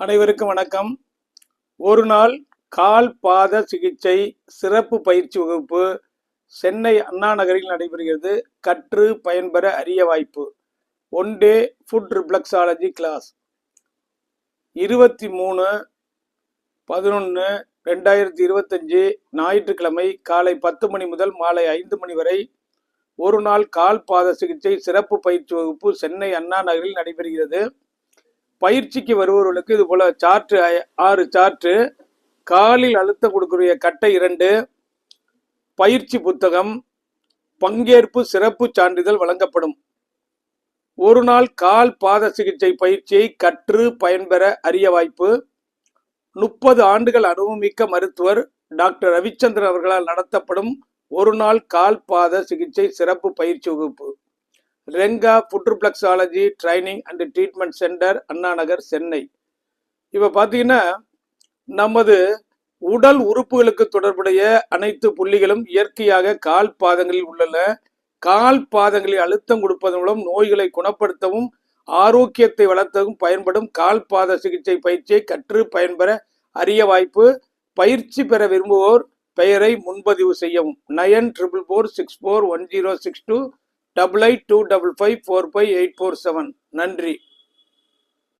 அனைவருக்கும் வணக்கம். ஒரு நாள் கால் பாத சிகிச்சை சிறப்பு பயிற்சி வகுப்பு சென்னை அண்ணா நகரில் நடைபெறுகிறது. கற்று பயன்பெற அரிய வாய்ப்பு. One day foot reflexology class 23/11/2025 ஞாயிற்றுக்கிழமை காலை 10 மணி முதல் மாலை 5 மணி வரை ஒரு நாள் கால் பாத சிகிச்சை சிறப்பு பயிற்சி வகுப்பு சென்னை அண்ணா நகரில் நடைபெறுகிறது. பயிற்சிக்கு வருபவர்களுக்கு இது போல சார்ட் 6 சார்ட், காலில் அழுத்தம் கொடுக்கக்கூடிய கட்டை 2, பயிற்சி புத்தகம், பங்கேற்பு சிறப்பு சான்றிதழ் வழங்கப்படும். ஒரு நாள் கால் பாத சிகிச்சை பயிற்சியை கற்று பயன்பெற அரிய வாய்ப்பு. 30 ஆண்டுகள் அனுபவமிக்க மருத்துவர் டாக்டர் ரவிச்சந்திரன் அவர்களால் நடத்தப்படும் ஒரு நாள் கால் பாத சிகிச்சை சிறப்பு பயிற்சி வகுப்பு. Renga foot reflexology training and treatment centre, Anna Nagar, Chennai. இப்போ பார்த்தீங்கன்னா நமது உடல் உறுப்புகளுக்கு தொடர்புடைய அனைத்து புள்ளிகளும் இயற்கையாக கால் பாதங்களில் உள்ளன. கால் பாதங்களில் அழுத்தம் கொடுப்பதன் மூலம் நோய்களை குணப்படுத்தவும் ஆரோக்கியத்தை வளர்த்தவும் பயன்படும் கால் பாத சிகிச்சை பயிற்சியை கற்று பயன்பெற அரிய வாய்ப்பு. பயிற்சி பெற விரும்புவோர் பெயரை முன்பதிவு செய்யவும். 9444641062 8825545847. நன்றி.